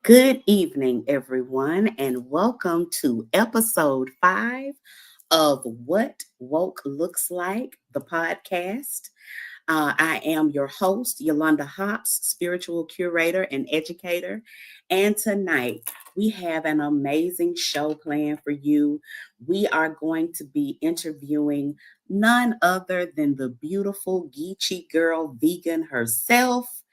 Good evening, everyone, and welcome to episode 5 of What Woke Looks Like, the podcast. I am your host, Yolanda Hops, spiritual curator and educator. And tonight we have an amazing show planned for you. We are going to be interviewing none other than the beautiful Geechee girl vegan herself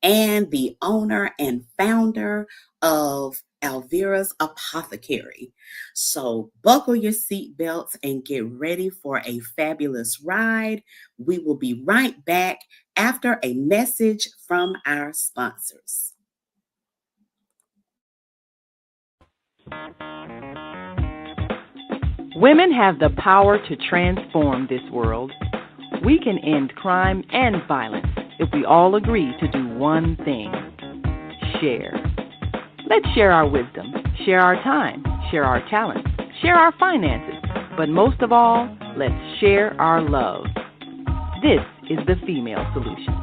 and the owner and founder of Alvera's Apothecary. So buckle your seatbelts and get ready for a fabulous ride. We will be right back after a message from our sponsors. Women have the power to transform this world. We can end crime and violence if we all agree to do one thing: share. Let's share our wisdom, share our time, share our talents, share our finances, but most of all, let's share our love. This is the female solution.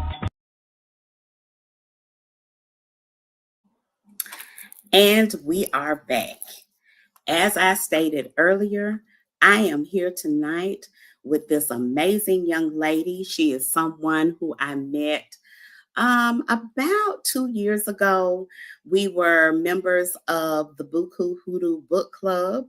And we are back. As I stated earlier, I am here tonight with this amazing young lady. She is someone who I met about 2 years ago. We were members of the Buku Hoodoo Book Club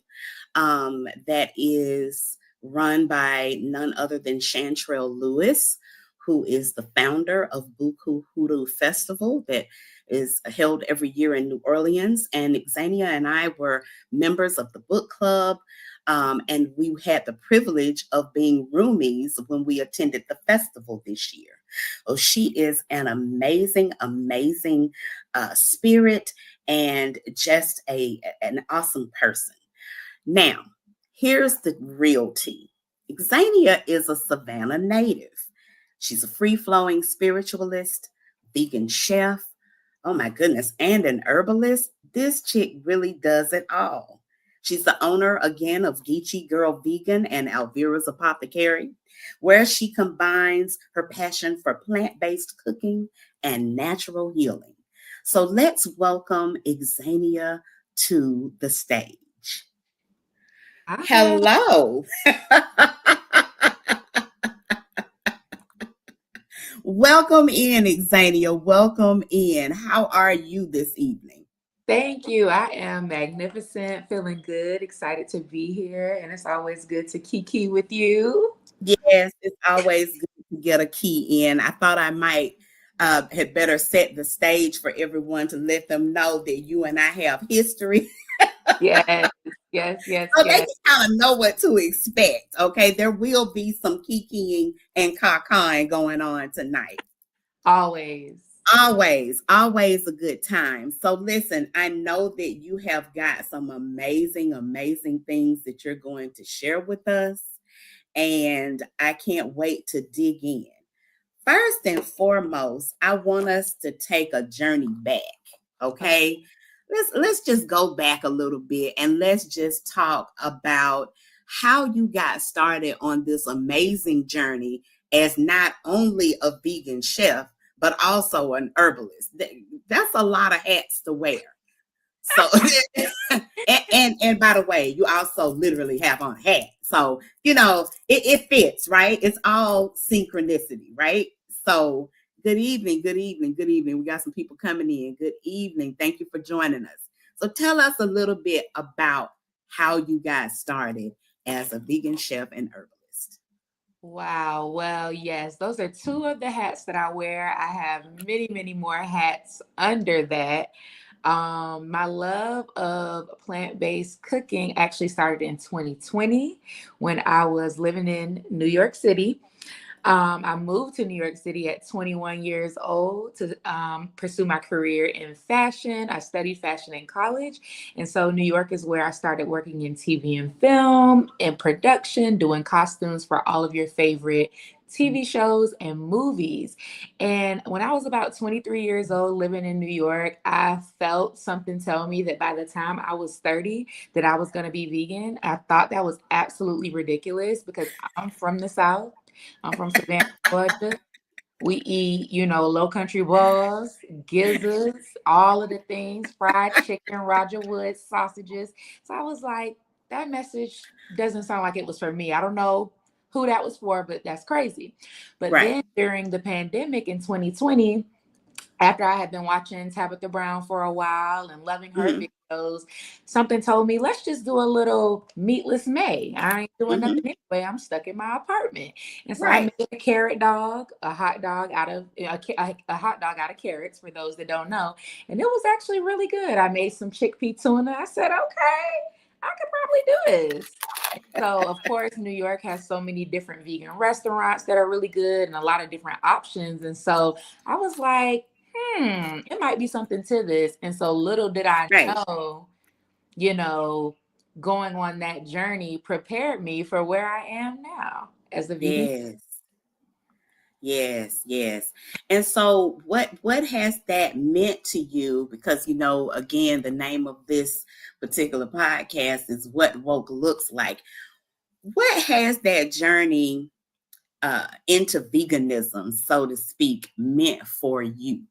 that is run by none other than Chantrell Lewis, who is the founder of Buku Hoodoo Festival that is held every year in New Orleans. And Xania and I were members of the book club. And we had the privilege of being roomies when we attended the festival this year. Oh, she is an amazing, amazing spirit and just an awesome person. Now, here's the real tea. Xania is a Savannah native. She's a free-flowing spiritualist, vegan chef, oh my goodness, and an herbalist. This chick really does it all. She's the owner again of Geechee Girl Vegan and Alvera's Apothecary, where she combines her passion for plant-based cooking and natural healing. So let's welcome Xania to the stage. Hi. Hello. Welcome in, Xania. Welcome in. How are you this evening? Thank you. I am magnificent, feeling good, excited to be here, and it's always good to kiki with you. Yes, it's always good to get a key in. I thought I might had better set the stage for everyone to let them know that you and I have history. Yes, yes, yes, So they yes. can kind of know what to expect. Okay, there will be some kikiing and cacaing going on tonight. Always. Always a good time. So listen, I know that you have got some amazing, amazing things that you're going to share with us, and I can't wait to dig in. First and foremost, I want us to take a journey back. Okay. Let's just go back a little bit and let's just talk about how you got started on this amazing journey as not only a vegan chef, but also an herbalist. That's a lot of hats to wear. So and by the way, you also literally have on a hat. So, it fits, right? It's all synchronicity, right? So good evening, good evening, good evening. We got some people coming in. Good evening. Thank you for joining us. So tell us a little bit about how you got started as a vegan chef and herbalist. Wow. Well, yes, those are two of the hats that I wear. I have many, many more hats under that. My love of plant-based cooking actually started in 2020 when I was living in New York City. I moved to New York City at 21 years old to pursue my career in fashion. I studied fashion in college. And so New York is where I started working in TV and film, in production, doing costumes for all of your favorite TV shows and movies. And when I was about 23 years old living in New York, I felt something tell me that by the time I was 30, that I was going to be vegan. I thought that was absolutely ridiculous because I'm from the South. I'm from Savannah, Georgia, We eat, Low Country Balls, gizzards, all of the things, fried chicken, Roger Wood sausages. So I was like, that message doesn't sound like it was for me. I don't know who that was for, but that's crazy. But Right. then during the pandemic in 2020, after I had been watching Tabitha Brown for a while and loving her Mm-hmm. videos, something told me, let's just do a little meatless May. I ain't doing Mm-hmm. nothing anyway. I'm stuck in my apartment. And so I Right. made a carrot dog, a hot dog out of a hot dog out of carrots, for those that don't know. And it was actually really good. I made some chickpea tuna. I said, okay, I could probably do this. So, of course, New York has so many different vegan restaurants that are really good and a lot of different options. And so I was like, it might be something to this. And so little did I Right. know, you know, going on that journey prepared me for where I am now as a vegan. Yes. Yes, yes. And so what has that meant to you? Because again, the name of this particular podcast is What Woke Looks Like. What has that journey into veganism, so to speak, meant for you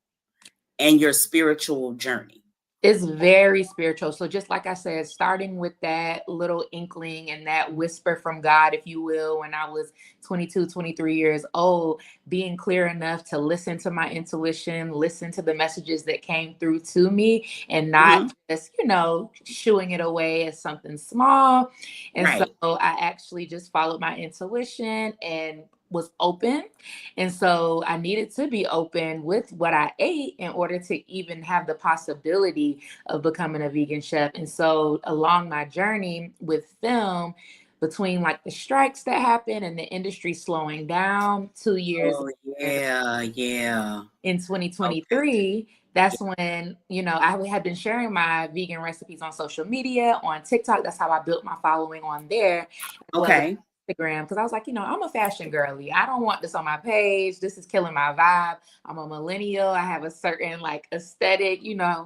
and your spiritual journey? It's very spiritual. So just like I said, starting with that little inkling and that whisper from God, if you will, when I was 22, 23 years old, being clear enough to listen to my intuition, listen to the messages that came through to me, and Mm-hmm. not just, shooing it away as something small. And so Right. I actually just followed my intuition and was open. And so I needed to be open with what I ate in order to even have the possibility of becoming a vegan chef. And so along my journey with film, between like the strikes that happened and the industry slowing down 2 years Oh later, yeah, yeah. in Okay. 2023, that's when, I had been sharing my vegan recipes on social media, on TikTok. That's how I built my following on there, as well as Okay. Instagram. Because I was like, I'm a fashion girly. I don't want this on my page. This is killing my vibe. I'm a millennial. I have a certain like aesthetic,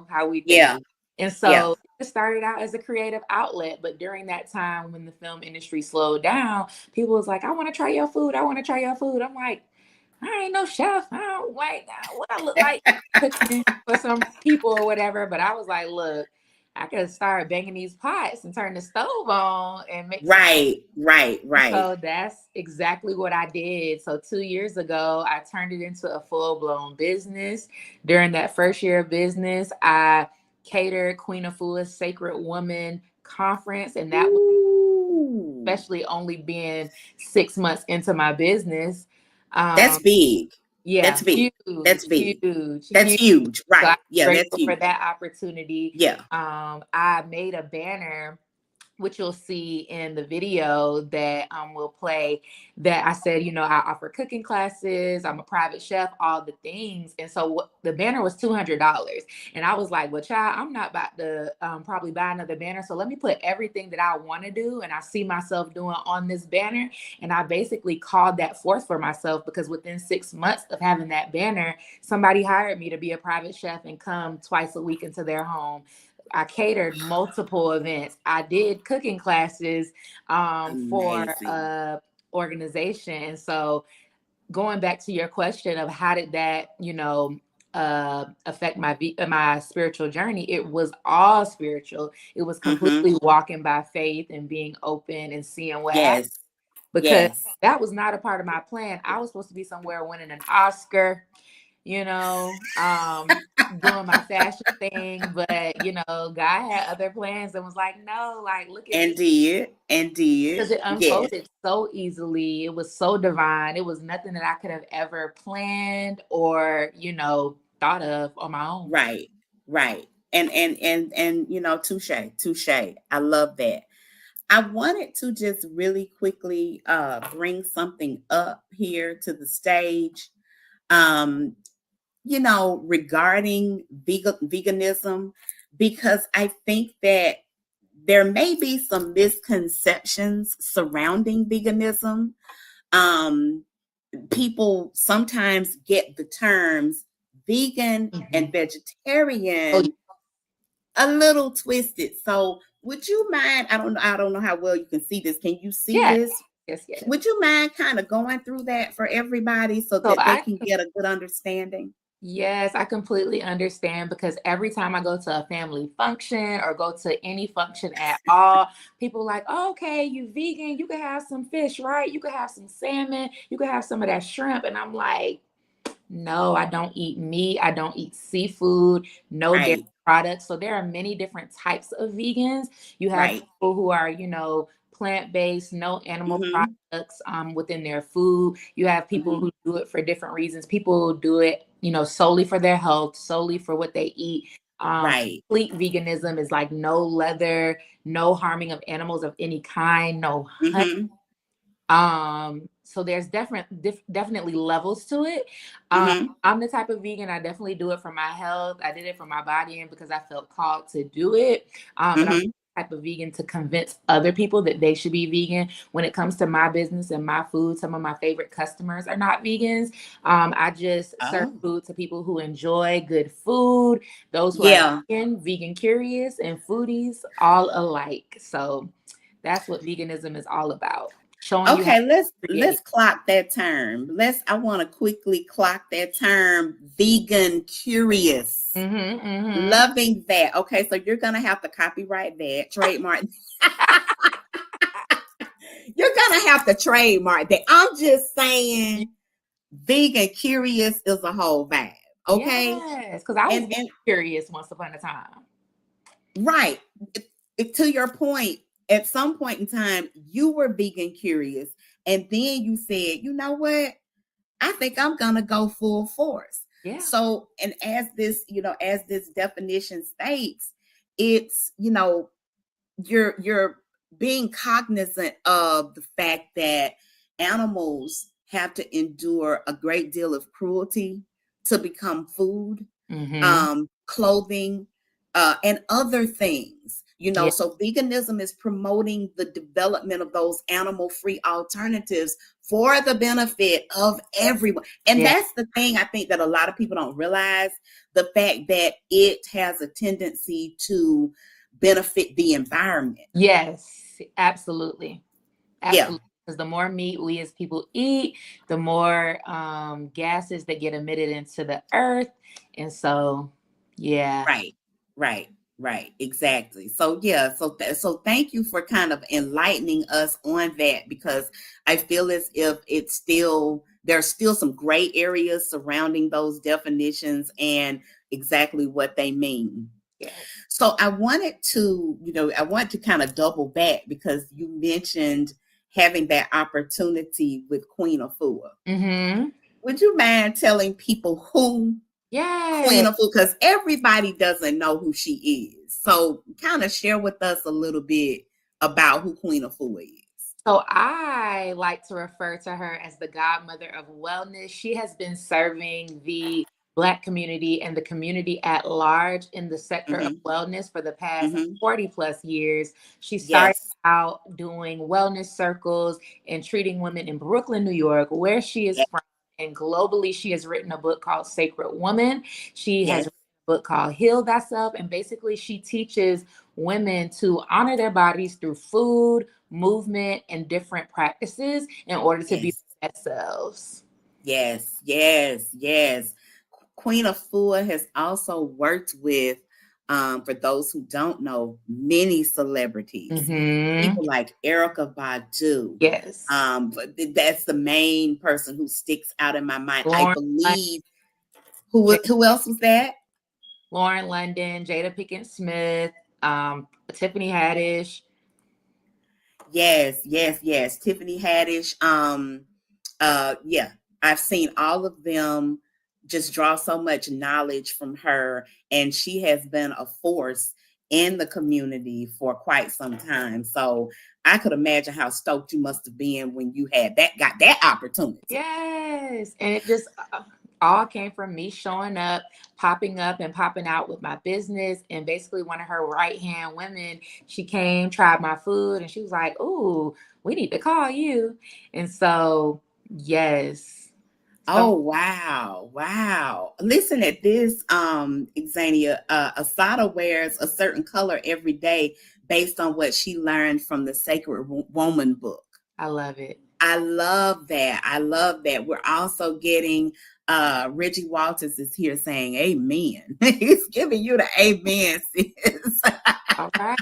how we think. Yeah. And Yeah. so it started out as a creative outlet. But during that time when the film industry slowed down, people was like, I want to try your food. I want to try your food. I'm like, I ain't no chef. I don't like what I look like cooking for some people or whatever. But I was like, look, I could start banging these pots and turn the stove on and make some. Right, right, right. So that's exactly what I did. So 2 years ago, I turned it into a full-blown business. During that first year of business, I catered Queen of Food's Sacred Woman conference, and that was Ooh. especially only being 6 months into my business. That's Um, big. That's yeah, big. huge, That's big. huge, That's huge. huge. So I'm Right. Yeah, that's grateful for huge. that opportunity. Yeah. I made a banner, which you'll see in the video that will play, that I said, I offer cooking classes, I'm a private chef, all the things. And so the banner was $200. And I was like, well, child, I'm not about to probably buy another banner. So let me put everything that I want to do and I see myself doing on this banner. And I basically called that forth for myself, because within 6 months of having that banner, somebody hired me to be a private chef and come twice a week into their home. I catered multiple events. I did cooking classes for Amazing. a organization. And so going back to your question of how did that, affect my spiritual journey, it was all spiritual. It was Mm-hmm. completely walking by faith and being open and seeing what happened, Yes. because Yes. that was not a part of my plan. I was supposed to be somewhere winning an Oscar, you know, um, doing my fashion thing, but God had other plans and was like, no, like look at this, Indeed. Indeed. because it Yes. unfolded so easily. It was so divine. It was nothing that I could have ever planned or, thought of on my own. Right. Right. And touche, touche. I love that. I wanted to just really quickly bring something up here to the stage. Um, regarding veganism, because I think that there may be some misconceptions surrounding veganism. Um, People sometimes get the terms vegan and Mhm. Oh, vegetarian a little twisted. So would you mind? I don't know how well you can see this. Can you see yeah. this? Yes, yes. Would you mind kind of going through that for everybody so So that they can get a good understanding? Yes, I completely understand because every time I go to a family function or go to any function at all, people are like, oh, okay, you vegan, you can have some fish, right? You can have some salmon, you can have some of that shrimp. And I'm like, no, I don't eat meat. I don't eat seafood, no dairy Right, products. So there are many different types of vegans. You have right. people who are, plant-based, no animal Mm-hmm, products within their food. You have people mm-hmm. who do it for different reasons. People who do it, solely for their health, solely for what they eat. Right. Complete veganism is like no leather, no harming of animals of any kind, no honey. Mm-hmm, So there's definitely levels to it. mm-hmm, I'm the type of vegan, I definitely do it for my health. I did it for my body and because I felt called to do it. But I'm mm-hmm. the type of vegan to convince other people that they should be vegan. When it comes to my business and my food, some of my favorite customers are not vegans. I just serve Oh, food to people who enjoy good food, those who are yeah. vegan curious, and foodies all alike. So that's what veganism is all about. Showing you how Okay, to let's create. clock that term. I want to quickly clock that term, vegan curious. Mm-hmm, mm-hmm. Loving that. Okay, so you're gonna have to copyright that, trademark. You're gonna have to trademark that. I'm just saying, vegan curious is a whole vibe. Okay, Yes, because I was and very curious once upon a time. right. To your point, at some point in time, you were vegan curious, and then you said, you know what? I think I'm gonna go full force. Yeah. So, and as this definition states, it's you're being cognizant of the fact that animals have to endure a great deal of cruelty to become food, Mm-hmm. clothing, and other things. Yeah. So veganism is promoting the development of those animal-free alternatives for the benefit of everyone. And Yeah. that's the thing I think that a lot of people don't realize, the fact that it has a tendency to benefit the environment. Yes, absolutely. Yeah, Absolutely. Because the more meat we as people eat, the more gases that get emitted into the earth. And so, yeah. right, right, right, exactly. So yeah, so thank you for kind of enlightening us on that, because I feel as if there's still some gray areas surrounding those definitions and exactly what they mean. Yeah. So I want to kind of double back because you mentioned having that opportunity with Queen Afua. Mm-hmm. Would you mind telling people who Queen Yes. Afua, because everybody doesn't know who she is. So kind of share with us a little bit about who Queen Afua is. So I like to refer to her as the godmother of wellness. She has been serving the Black community and the community at large in the sector of Mm-hmm, wellness for the past mm-hmm. 40 plus years. She started Yes, out doing wellness circles and treating women in Brooklyn, New York, where she is yes, from. And globally, she has written a book called Sacred Woman. She has yes, written a book called Heal Thyself. And basically, she teaches women to honor their bodies through food, movement, and different practices in order to be yes, their best selves. yes, yes, yes. Queen Afua has also worked with, for those who don't know, many celebrities, Mm-hmm. people like Erica Badu. Yes. But that's the main person who sticks out in my mind. I Lauren, believe J- who else was that? Lauren London, Jada Pinkett Smith, Tiffany Haddish. Yes, yes, yes. Tiffany Haddish. Yeah, I've seen all of them just draw so much knowledge from her, and she has been a force in the community for quite some time. So I could imagine how stoked you must have been when you got that opportunity. Yes. And it just all came from me showing up, popping up, and popping out with my business. And basically, one of her right hand women, she came, tried my food, and she was like, "Ooh, we need to call you." And so, yes. Oh wow, wow. Listen at this, Xania. Asada wears a certain color every day based on what she learned from the Sacred Woman book. I love it. I love that. I love that. We're also getting Reggie Walters is here saying amen. He's giving you the amen, sis. All right.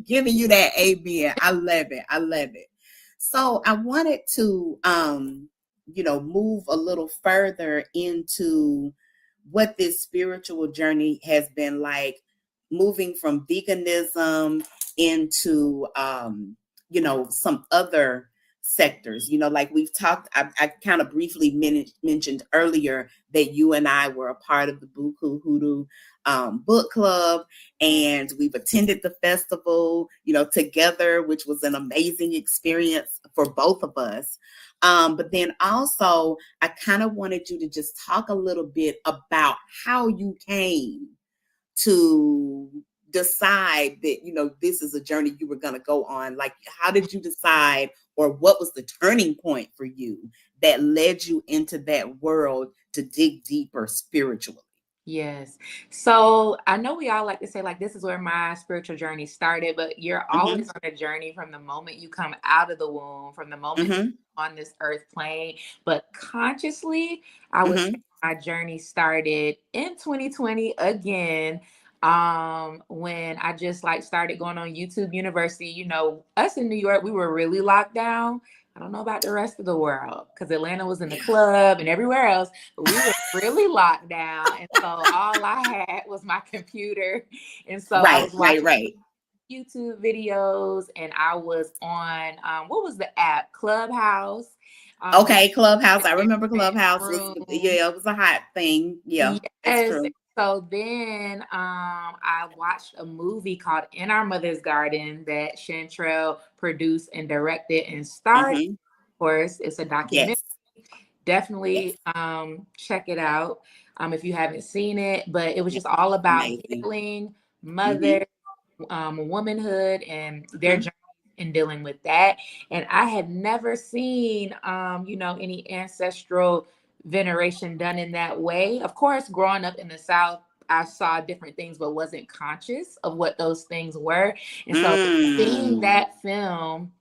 Giving you that amen. I love it. I love it. So I wanted to move a little further into what this spiritual journey has been like, moving from veganism into some other sectors. Like we've talked, I kind of briefly mentioned earlier that you and I were a part of the Buku Hoodoo book club, and we've attended the festival together, which was an amazing experience for both of us. But then also I kind of wanted you to just talk a little bit about how you came to decide that this is a journey you were going to go on. Like, how did you decide, or what was the turning point for you that led you into that world to dig deeper spiritually? Yes. So I know we all like to say, like, this is where my spiritual journey started, but you're always on a journey from the moment you come out of the womb, from the moment you're on this earth plane. But consciously, I would say my journey started in 2020 again. When I just like started going on YouTube University. Us in New York, we were really locked down. I don't know about the rest of the world because Atlanta was in the club and everywhere else, but we were really locked down. And so all I had was my computer. And so I was watching YouTube videos, and I was on, what was the app? Clubhouse. Okay, Clubhouse. I remember Clubhouse. It was a hot thing. Yeah, that's true. So then I watched a movie called In Our Mother's Garden that Chantrell produced and directed and starred. Of course, it's a documentary. Yes. Definitely check it out if you haven't seen it. But it was just all about healing, mother, womanhood, and their journey in dealing with that. And I had never seen, any ancestral veneration done in that way. Of course, growing up in the South, I saw different things, but wasn't conscious of what those things were. And so seeing that film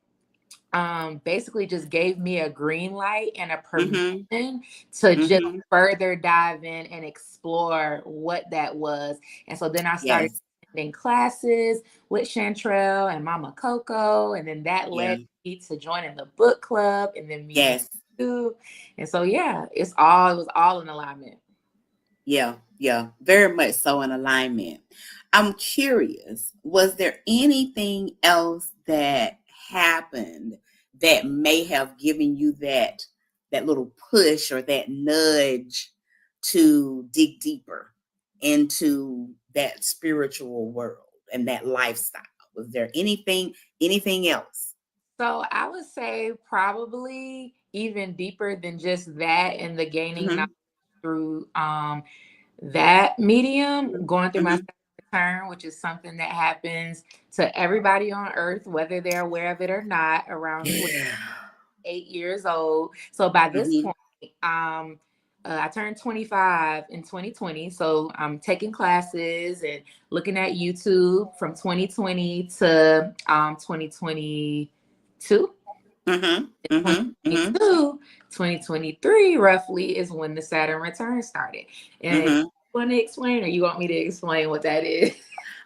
basically just gave me a green light and a permission to just further dive in and explore what that was. And so then I started in classes with Chantrell and Mama Coco, and then that led me to joining the book club, and then me too. And so it was all in alignment. Yeah, very much so in alignment. I'm curious, was there anything else that happened that may have given you that little push or that nudge to dig deeper into that spiritual world and that lifestyle? Was there anything else? So I would say probably even deeper than just that, and the gaining knowledge through that medium, going through my return, which is something that happens to everybody on earth, whether they're aware of it or not, around 8 years old. So by this point, I turned 25 in 2020. So I'm taking classes and looking at YouTube from 2020 to 2022. 2023 roughly is when the Saturn return started. And you want to explain, or you want me to explain what that is?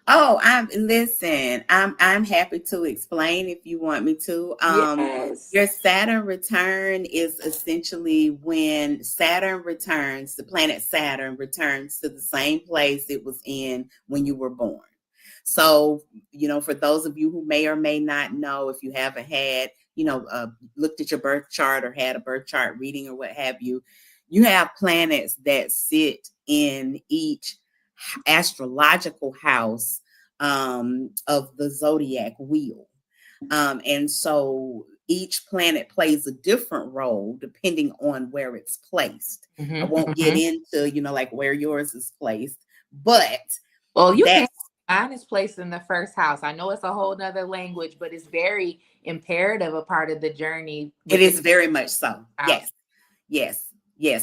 Oh, I'm happy to explain if you want me to. Your Saturn return is essentially when Saturn returns, the planet Saturn returns to the same place it was in when you were born. So, for those of you who may or may not know, if you haven't had, looked at your birth chart or had a birth chart reading or what have you, you have planets that sit in each astrological house of the zodiac wheel. And so each planet plays a different role depending on where it's placed. I won't get into, like where yours is placed, but mine is placed in the first house. I know it's a whole nother language, but it's very imperative a part of the journey. It is very much so. Yes.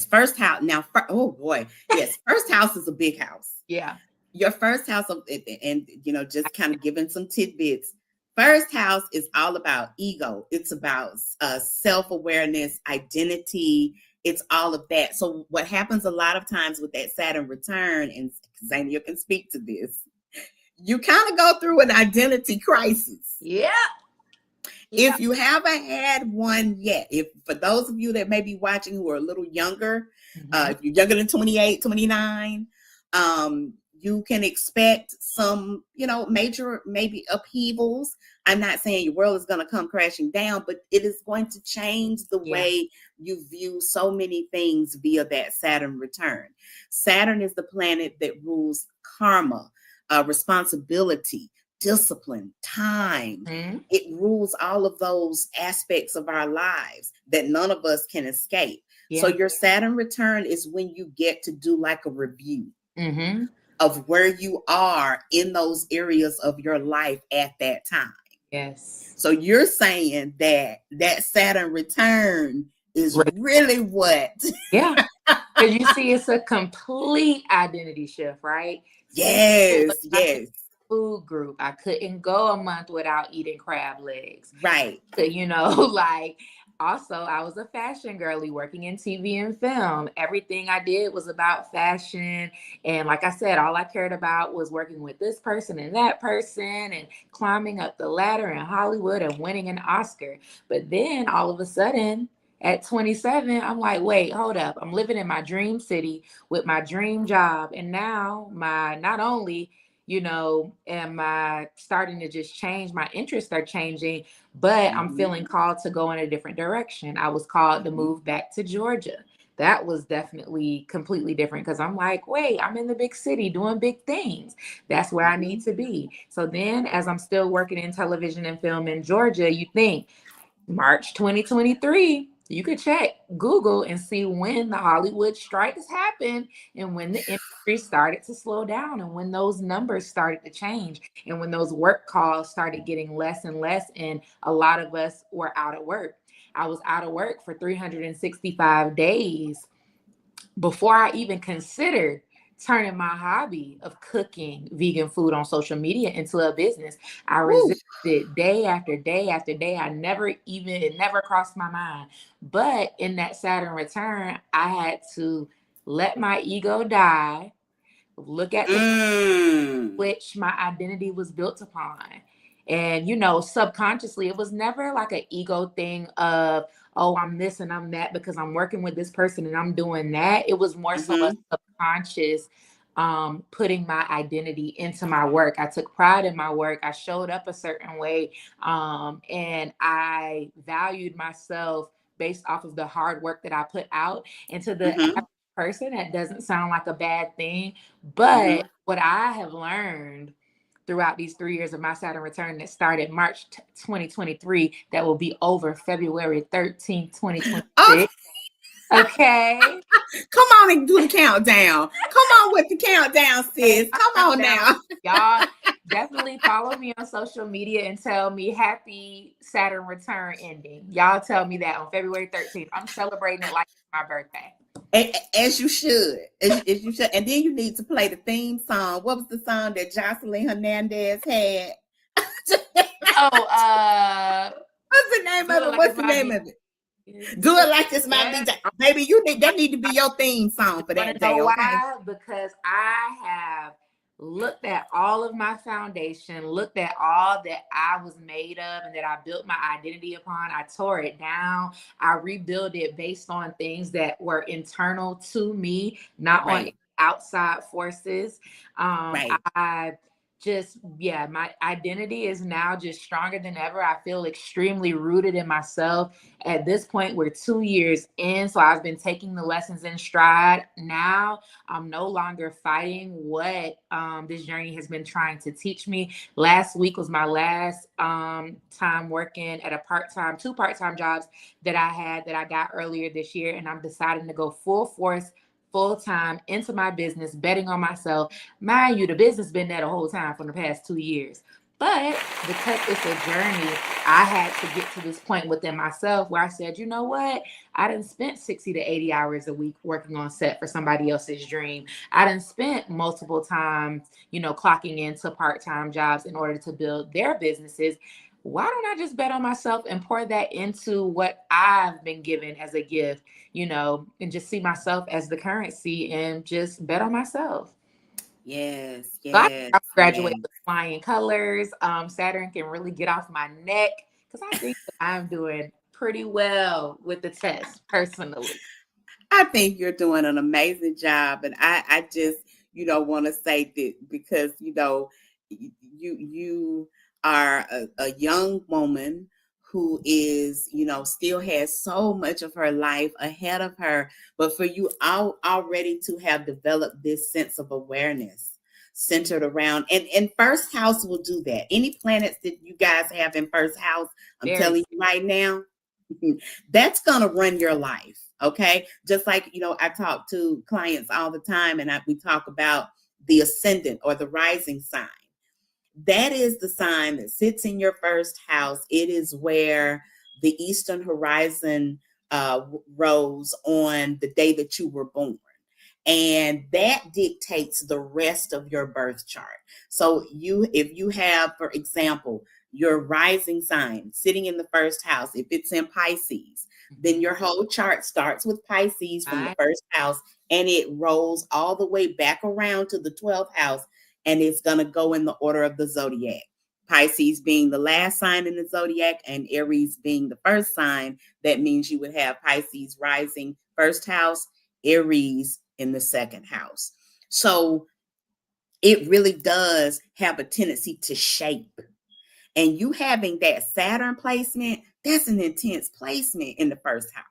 First house. Now, oh boy. Yes. First house is a big house. Yeah. Your first house, and just kind of giving some tidbits. First house is all about ego. It's about self-awareness, identity. It's all of that. So what happens a lot of times with that Saturn return, and Xania can speak to this, you kind of go through an identity crisis. Yeah. If you haven't had one yet, if for those of you that may be watching who are a little younger, if you're younger than 28, 29, you can expect some, major maybe upheavals. I'm not saying your world is going to come crashing down, but it is going to change the way you view so many things via that Saturn return. Saturn is the planet that rules karma, responsibility, discipline, time. It rules all of those aspects of our lives that none of us can escape. So your Saturn return is when you get to do like a review of where you are in those areas of your life at that time. Yes. So you're saying that Saturn return is really what? Yeah. Because you see, it's a complete identity shift, right? Yes. Food group. I couldn't go a month without eating crab legs. Right. Like, also, I was a fashion girly working in TV and film. Everything I did was about fashion. And like I said, all I cared about was working with this person and that person and climbing up the ladder in Hollywood and winning an Oscar. But then all of a sudden, at 27, I'm like, wait, hold up. I'm living in my dream city with my dream job. And now not only am I starting to just change, my interests are changing, but I'm feeling called to go in a different direction. I was called to move back to Georgia. That was definitely completely different because I'm like, wait, I'm in the big city doing big things. That's where I need to be. So then as I'm still working in television and film in Georgia, you think March 2023, you could check Google and see when the Hollywood strikes happened and when the industry started to slow down and when those numbers started to change and when those work calls started getting less and less and a lot of us were out of work. I was out of work for 365 days before I even considered turning my hobby of cooking vegan food on social media into a business. I resisted day after day after day. It never crossed my mind. But in that Saturn return, I had to let my ego die, look at the which my identity was built upon. And, subconsciously, it was never like an ego thing of, oh, I'm this and I'm that because I'm working with this person and I'm doing that. It was more so a subconscious putting my identity into my work. I took pride in my work. I showed up a certain way. And I valued myself based off of the hard work that I put out. And to the average person, that doesn't sound like a bad thing. But what I have learned throughout these 3 years of my Saturn return that started March 2023, that will be over February 13th, 2026. Okay. Come on and do the countdown. Come on with the countdown, sis. Come on now. Y'all definitely follow me on social media and tell me happy Saturn return ending. Y'all tell me that on February 13th. I'm celebrating it like it's my birthday. As you should. As you should. And then you need to play the theme song. What was the song that Jocelyn Hernandez had? What's the name of it? What's the name of it? Do it like this might be, baby. That need to be your theme song for that day. Okay? Why? Because I have looked at all of my foundation, looked at all that I was made of and that I built my identity upon. I tore it down. I rebuilt it based on things that were internal to me, not on outside forces. My identity is now just stronger than ever. I feel extremely rooted in myself. At this point, we're 2 years in, so I've been taking the lessons in stride. Now I'm no longer fighting what this journey has been trying to teach me. Last week was my last time working at two part-time jobs that I got earlier this year, and I'm deciding to go full force, full-time into my business, betting on myself. Mind you, the business been there the whole time for the past 2 years. But because it's a journey, I had to get to this point within myself where I said, you know what? I done spent 60 to 80 hours a week working on set for somebody else's dream. I done spent multiple times, clocking into part-time jobs in order to build their businesses. Why don't I just bet on myself and pour that into what I've been given as a gift, and just see myself as the currency and just bet on myself? Yes, So I yes, graduate yes. with flying colors. Saturn can really get off my neck because I think that I'm doing pretty well with the test personally. I think you're doing an amazing job. And I just, want to say that because, you are a young woman who is, still has so much of her life ahead of her. But for you already to have developed this sense of awareness centered around, and first house will do that. Any planets that you guys have in first house, I'm Very. telling you right now, that's going to run your life. Okay. Just like, I talk to clients all the time and we talk about the ascendant or the rising sign. That is the sign that sits in your first house. It is where the Eastern horizon rose on the day that you were born. And that dictates the rest of your birth chart. So if you have, for example, your rising sign sitting in the first house, if it's in Pisces, then your whole chart starts with Pisces from the first house and it rolls all the way back around to the 12th house, and it's going to go in the order of the zodiac. Pisces being the last sign in the zodiac and Aries being the first sign. That means you would have Pisces rising first house, Aries in the second house. So it really does have a tendency to shape. And you having that Saturn placement, that's an intense placement in the first house.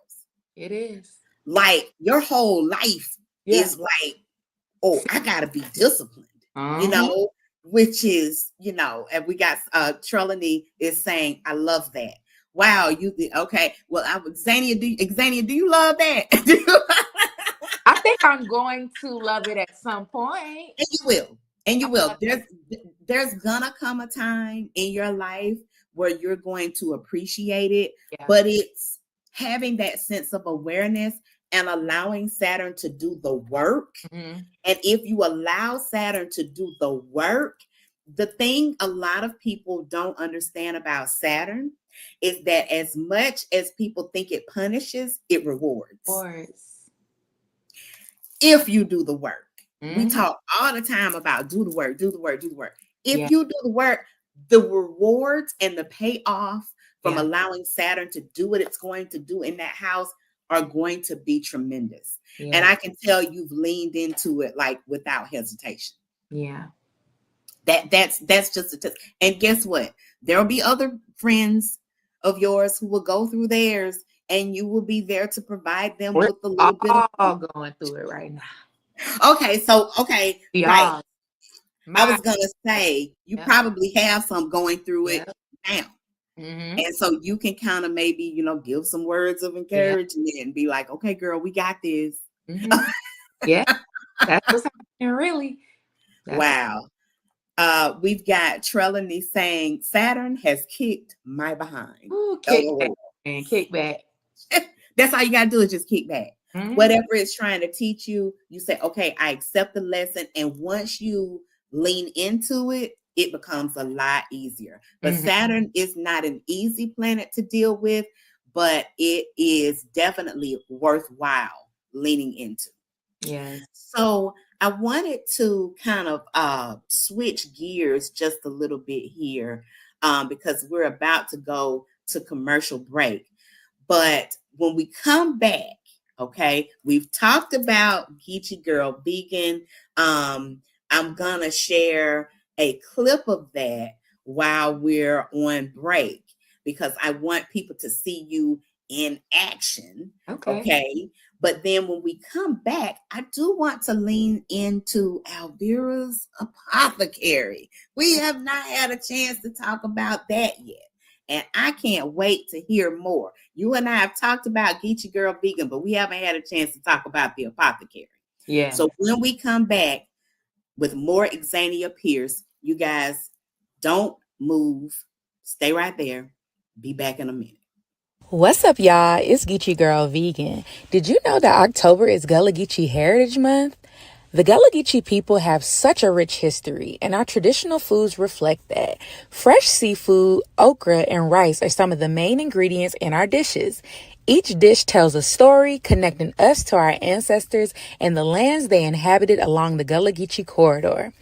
It is. Like your whole life is like, oh, I gotta be disciplined, which is, and we got Trelawney is saying, I love that. Wow, you did okay. Well, Xania, do you love that? I think I'm going to love it at some point. And you will. And you will. There's gonna come a time in your life where you're going to appreciate it, but it's having that sense of awareness and allowing Saturn to do the work. Mm-hmm. And if you allow Saturn to do the work, the thing a lot of people don't understand about Saturn is that as much as people think it punishes, it rewards. If you do the work. Mm-hmm. We talk all the time about do the work, do the work, do the work. If you do the work, the rewards and the payoff from allowing Saturn to do what it's going to do in that house are going to be tremendous. Yeah. And I can tell you've leaned into it like without hesitation. Yeah. That's just a test. And guess what? There'll be other friends of yours who will go through theirs, and you will be there to provide them with a little bit of all going through it right now. Okay, right. I was gonna say you probably have some going through it now. Mm-hmm. And so you can kind of maybe, give some words of encouragement and be like, okay, girl, we got this. Mm-hmm. Yeah, that's what's happening, really. Wow. We've got Trelawney saying Saturn has kicked my behind. Ooh, kick back and kick back. That's all you gotta do is just kick back. Mm-hmm. Whatever it's trying to teach you, you say, okay, I accept the lesson. And once you lean into it, it becomes a lot easier. But Saturn is not an easy planet to deal with, but it is definitely worthwhile leaning into. Yes. So I wanted to kind of switch gears just a little bit here because we're about to go to commercial break. But when we come back, okay, we've talked about Geechee Girl Vegan. I'm going to share a clip of that while we're on break because I want people to see you in action. Okay. But then when we come back, I do want to lean into Alvera's Apothecary. We have not had a chance to talk about that yet. And I can't wait to hear more. You and I have talked about Geechee Girl Vegan, but we haven't had a chance to talk about the Apothecary. Yeah. So when we come back with more Xania Pierce, you guys don't move. Stay right there. Be back in a minute. What's up, y'all? It's Geechee Girl Vegan. Did you know that October is Gullah Geechee Heritage Month? The Gullah Geechee people have such a rich history, and our traditional foods reflect that. Fresh seafood, okra, and rice are some of the main ingredients in our dishes. Each dish tells a story connecting us to our ancestors and the lands they inhabited along the Gullah Geechee corridor.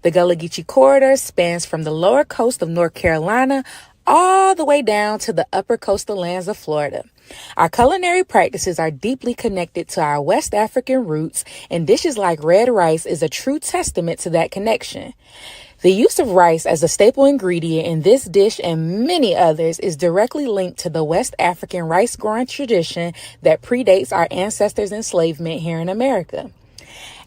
The Gullah Geechee corridor spans from the lower coast of North Carolina all the way down to the upper coastal lands of Florida. Our culinary practices are deeply connected to our West African roots, and dishes like red rice is a true testament to that connection. The use of rice as a staple ingredient in this dish and many others is directly linked to the West African rice growing tradition that predates our ancestors' enslavement here in America.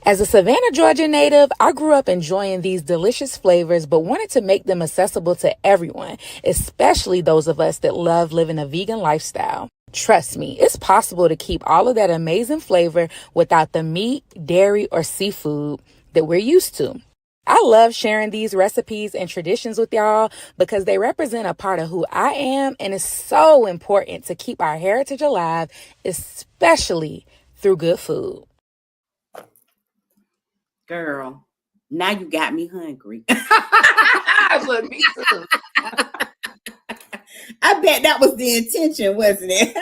As a Savannah, Georgia native, I grew up enjoying these delicious flavors, but wanted to make them accessible to everyone, especially those of us that love living a vegan lifestyle. Trust me, it's possible to keep all of that amazing flavor without the meat, dairy, or seafood that we're used to. I love sharing these recipes and traditions with y'all because they represent a part of who I am, and it's so important to keep our heritage alive, especially through good food. Girl, now you got me hungry. Look, me too. I bet that was the intention, wasn't it?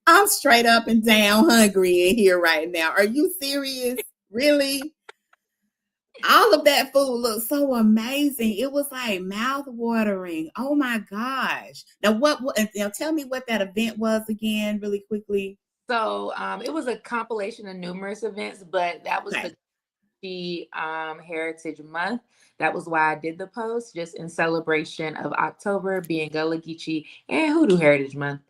I'm straight up and down hungry in here right now. Are you serious? Really? All of that food looked so amazing. It was like mouth watering. Oh my gosh. Now now tell me what that event was again, really quickly. So it was a compilation of numerous events, but that was Okay. the Heritage Month. That was why I did the post, just in celebration of October being Gullah Geechee and Hoodoo Heritage Month.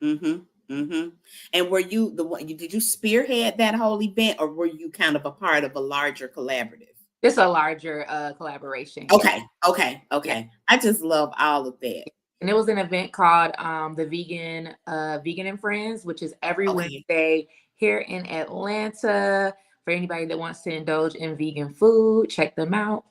Mm-hmm. Mm-hmm. And were you the one? Did you spearhead that whole event, or were you kind of a part of a larger collaborative? It's a larger collaboration. Okay. Okay. Yeah. Okay. I just love all of that. And it was an event called the Vegan and Friends, which is every Okay. Wednesday here in Atlanta. For anybody that wants to indulge in vegan food, check them out.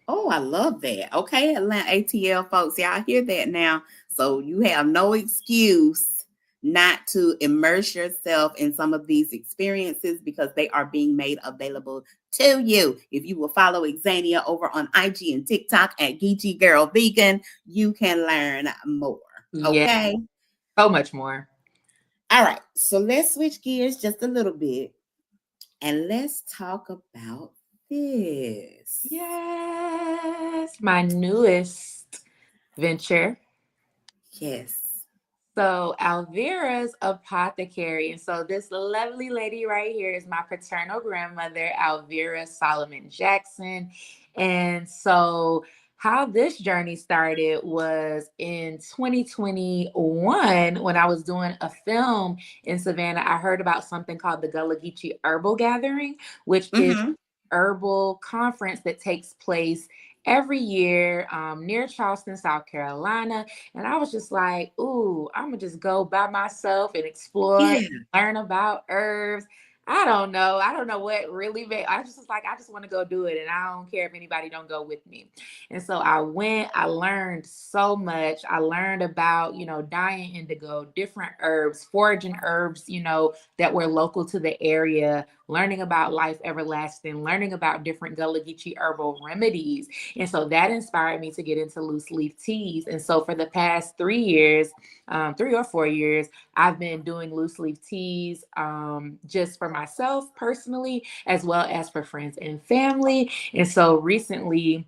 Oh, I love that. Okay, Atlanta ATL folks, y'all hear that now. So you have no excuse not to immerse yourself in some of these experiences because they are being made available to you. If you will follow Xania over on IG and TikTok at Geechee Girl Vegan, you can learn more. Yeah, Okay. so much more. All right. So let's switch gears just a little bit and let's talk about this. Yes, my newest venture. Yes. So Alvera's Apothecary. And so this lovely lady right here is my paternal grandmother, Alvera Solomon Jackson. And so how this journey started was in 2021 when I was doing a film in Savannah. I heard about something called the Gullah Geechee Herbal Gathering, which is Mm-hmm. herbal conference that takes place every year near Charleston, South Carolina. And I was just like, ooh, I'm gonna just go by myself and explore, Yeah. learn about herbs. I don't know. I don't know what really made. I just was like, I just want to go do it, and I don't care if anybody don't go with me. And so I went. I learned so much. I learned about dyeing indigo, different herbs, foraging herbs, that were local to the area. Learning about life everlasting, learning about different Gullah Geechee herbal remedies, and so that inspired me to get into loose leaf teas. And so for the past 3 years, 3 or 4 years, I've been doing loose leaf teas just for myself personally, as well as for friends and family. And so recently,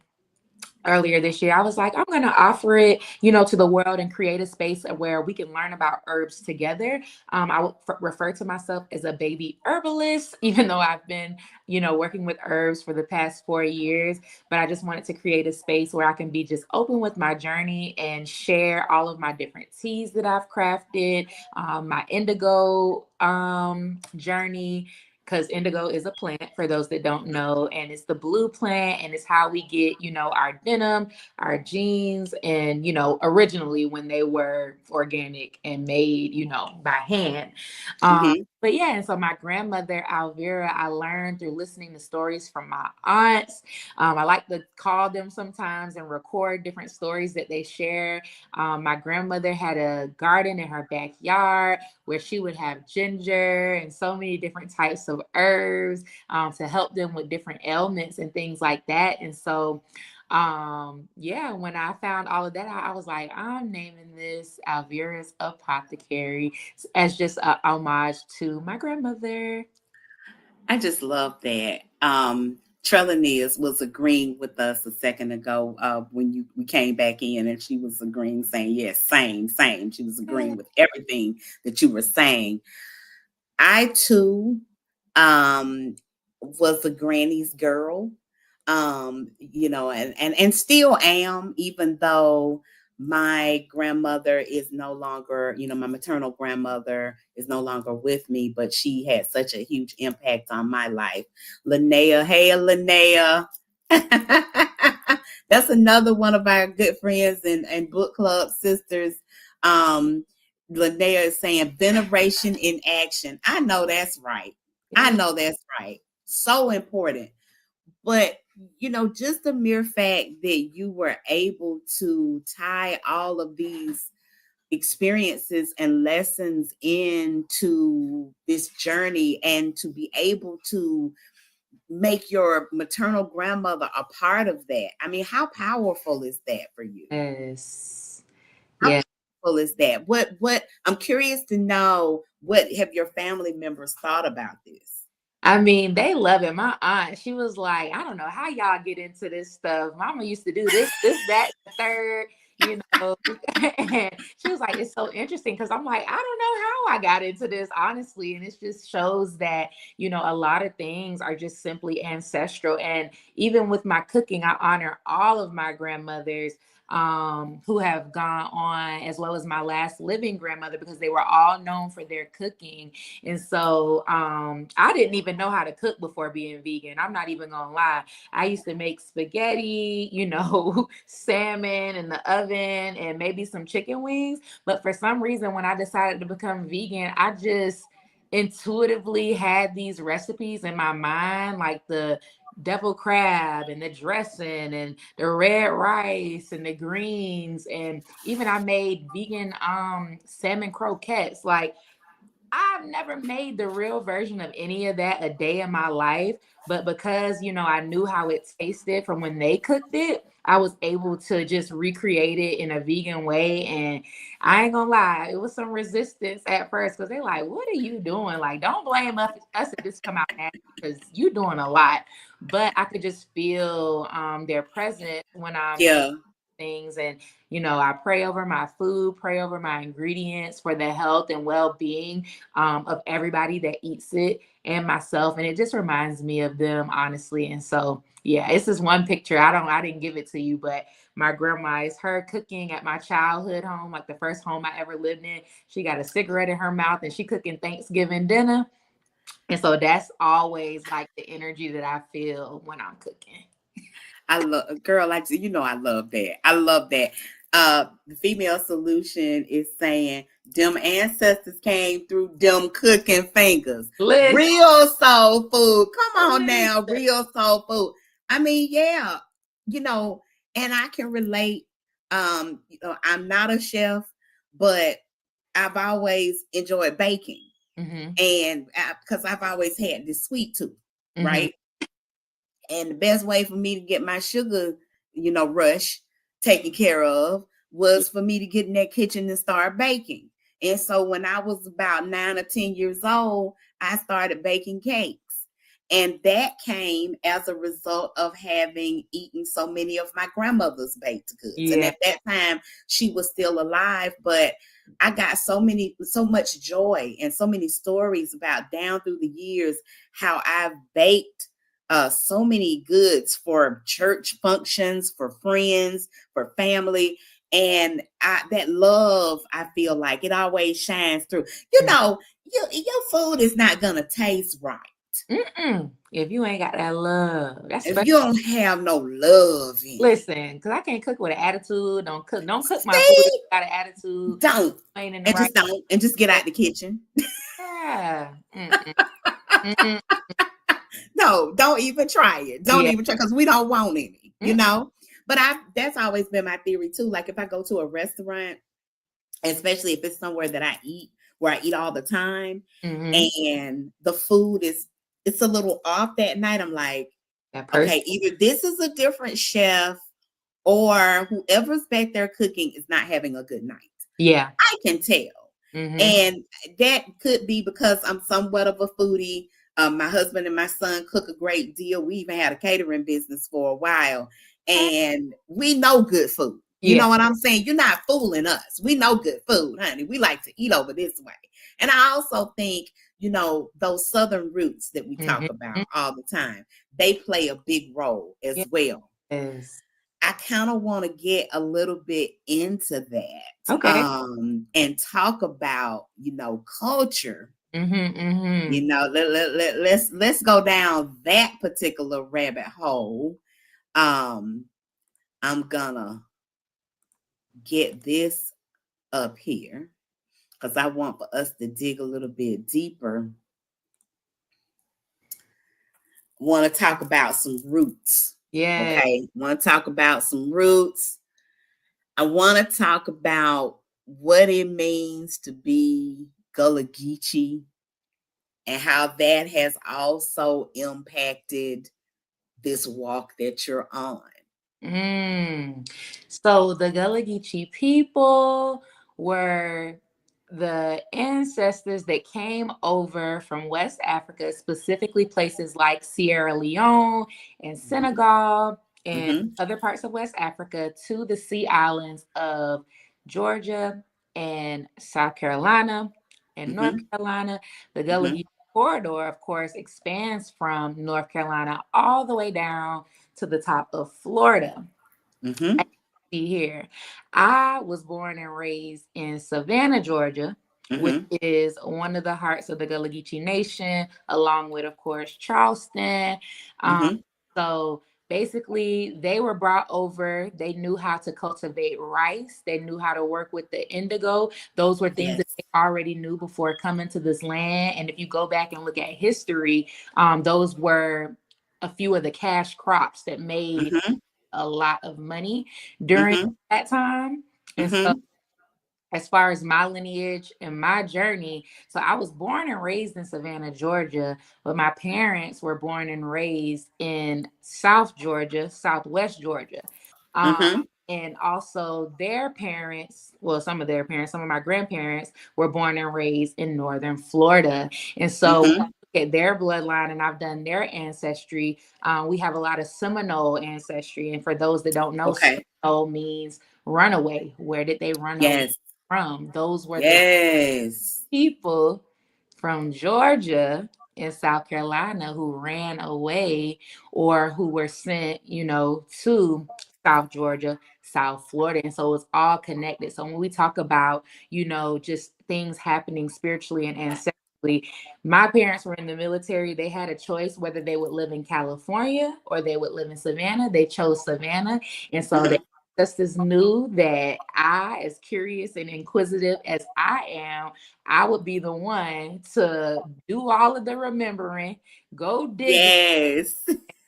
earlier this year, I was like, I'm going to offer it, to the world and create a space where we can learn about herbs together. I would refer to myself as a baby herbalist, even though I've been, working with herbs for the past 4 years. But I just wanted to create a space where I can be just open with my journey and share all of my different teas that I've crafted, my indigo journey, because indigo is a plant for those that don't know, and it's the blue plant, and it's how we get our denim, our jeans, and originally when they were organic and made by hand. Mm-hmm. But yeah, and so my grandmother, Alvera, I learned through listening to stories from my aunts. I like to call them sometimes and record different stories that they share. My grandmother had a garden in her backyard where she would have ginger and so many different types of herbs to help them with different ailments and things like that. And so yeah, when I found all of that, I was like, I'm naming this Alvera's Apothecary as just a homage to my grandmother. I just love that. Trelawney was agreeing with us a second ago when we came back in, and she was agreeing, saying, yes, same, same. She was agreeing with everything that you were saying. I too was a granny's girl, and still am, even though my grandmother is no longer, my maternal grandmother is no longer with me, but she had such a huge impact on my life. Linnea, hey, Linnea. That's another one of our good friends and book club sisters. Linnea is saying veneration in action. I know that's right. I know that's right. So important. But, just the mere fact that you were able to tie all of these experiences and lessons into this journey, and to be able to make your maternal grandmother a part of that. I mean, how powerful is that for you? Yes. How Yeah. powerful is that? What I'm curious to know, what have your family members thought about this? I mean, they love it. My aunt, she was like, I don't know how y'all get into this stuff. Mama used to do this, that, the third, And she was like, it's so interesting because I'm like, I don't know how I got into this, honestly. And it just shows that, a lot of things are just simply ancestral. And even with my cooking, I honor all of my grandmothers who have gone on, as well as my last living grandmother, because they were all known for their cooking. And so I didn't even know how to cook before being vegan. I'm not even gonna lie. I used to make spaghetti, salmon in the oven and maybe some chicken wings. But for some reason, when I decided to become vegan, I just intuitively had these recipes in my mind, like the devil crab and the dressing and the red rice and the greens, and even I made vegan salmon croquettes. Like, I've never made the real version of any of that a day in my life, but because, I knew how it tasted from when they cooked it, I was able to just recreate it in a vegan way. And I ain't gonna lie, it was some resistance at first because they're like, what are you doing? Like, don't blame us if this come out nasty because you're doing a lot. But I could just feel their presence when I'm making Yeah. things. And I pray over my food, pray over my ingredients for the health and well-being of everybody that eats it and myself. And it just reminds me of them, honestly. And so, yeah, it's this one picture. I didn't give it to you, but my grandma is her cooking at my childhood home, like the first home I ever lived in. She got a cigarette in her mouth and she cooking Thanksgiving dinner. And so that's always like the energy that I feel when I'm cooking. I love, girl, I love that. I love that. The female solution is saying them ancestors came through them cooking fingers. Listen, Real soul food. Come on now, real soul food. I mean, yeah, and I can relate. I'm not a chef, but I've always enjoyed baking. And because I've always had this sweet tooth, right? And the best way for me to get my sugar, rush taken care of was for me to get in that kitchen and start baking. And so when I was about 9 or 10 years old, I started baking cakes. And that came as a result of having eaten so many of my grandmother's baked goods. Yeah. And at that time, she was still alive, but I got so much joy and so many stories about down through the years how I've baked so many goods for church functions, for friends, for family. And that love, I feel like it always shines through. Your food is not going to taste right. If you ain't got that love, if you don't have no love in listen, because I can't cook with an attitude. Don't cook my food if you got an attitude. Don't. And just get out the kitchen. Yeah. Mm-mm. No, don't even try it. Don't even try, because we don't want any, you know. But that's always been my theory too. Like if I go to a restaurant, especially if it's somewhere that I eat, where I eat all the time, and the food it's a little off that night, I'm like, okay, either this is a different chef or whoever's back there cooking is not having a good night. Yeah. I can tell. And that could be because I'm somewhat of a foodie. My husband and my son cook a great deal. We even had a catering business for a while, and we know good food. You know what I'm saying? You're not fooling us. We know good food, honey. We like to eat over this way. And I also think, you know, those Southern roots that we talk about all the time, they play a big role as well. Yes. I kind of want to get a little bit into that. Okay. And talk about, you know, culture. You know, let's go down that particular rabbit hole. I'm gonna get this up here because I want for us to dig a little bit deeper. Want to talk about some roots. Yeah. Okay. Want to talk about some roots. I want to talk about what it means to be Gullah Geechee and how that has also impacted this walk that you're on. So the Gullah Geechee people were the ancestors that came over from West Africa, specifically places like Sierra Leone and Senegal and other parts of West Africa, to the sea islands of Georgia and South Carolina and North Carolina. The Gullah Geechee corridor, of course, expands from North Carolina all the way down to the top of Florida. See here, I was born and raised in Savannah, Georgia, which is one of the hearts of the Gullah Geechee Nation, along with, of course, Charleston. So basically, they were brought over. They knew how to cultivate rice. They knew how to work with the indigo. Those were things that they already knew before coming to this land. And if you go back and look at history, those were a few of the cash crops that made a lot of money during that time. And so as far as my lineage and my journey, so I was born and raised in Savannah, Georgia, but my parents were born and raised in South Georgia, Southwest Georgia. And also their parents, well, some of their parents, some of my grandparents were born and raised in Northern Florida. And so at their bloodline, and I've done their ancestry, we have a lot of Seminole ancestry. And for those that don't know, Seminole means runaway. Where did they run away from? Those were the people from Georgia and South Carolina who ran away or who were sent, you know, to South Georgia, South Florida. And so it's all connected. So when we talk about, you know, just things happening spiritually and ancestrally, my parents were in the military. They had a choice whether they would live in California or they would live in Savannah. They chose Savannah. And so they ancestors knew that I, as curious and inquisitive as I am, I would be the one to do all of the remembering, go digging,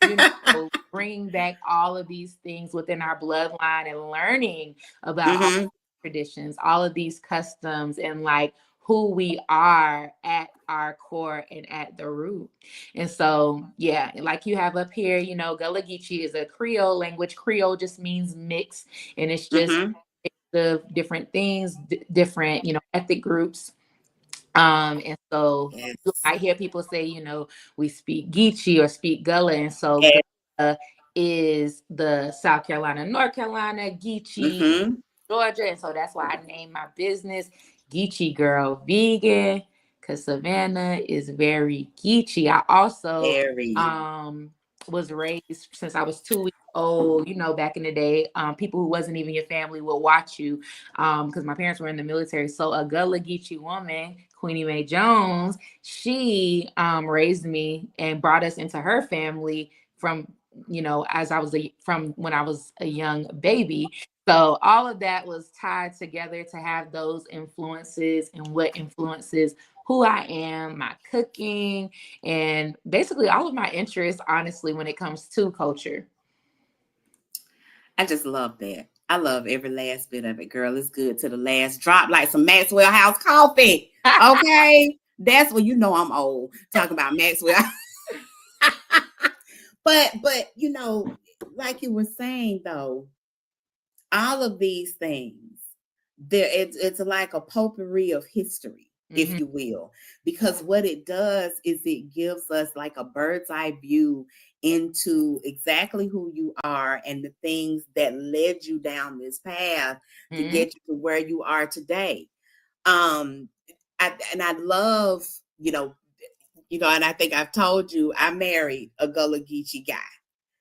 you know, bring back all of these things within our bloodline and learning about all the traditions, all of these customs, and like who we are at our core and at the root. And so, yeah, like you have up here, you know, Gullah Geechee is a Creole language. Creole just means mix, and it's just the different things, different, you know, ethnic groups. And so I hear people say, you know, we speak Geechee or speak Gullah, and so Gullah is the South Carolina, North Carolina, Geechee, Georgia, and so that's why I named my business Geechee Girl Vegan, because Savannah is very Geechee. I also was raised since I was 2 weeks old, you know, back in the day. People who wasn't even your family will watch you, because my parents were in the military. So a Gullah Geechee woman, Queenie Mae Jones, she raised me and brought us into her family from, you know, as I was from when I was a young baby. So all of that was tied together to have those influences and what influences who I am, my cooking, and basically all of my interests, honestly, when it comes to culture. I just love that. I love every last bit of it, girl. It's good to the last drop, like some Maxwell House coffee. Okay. That's when you know I'm old. Talking about Maxwell. but like you were saying though, all of these things, it's like a potpourri of history, if you will, because what it does is it gives us like a bird's eye view into exactly who you are and the things that led you down this path to get you to where you are today. I love, and I think I've told you I married a Gullah Geechee guy.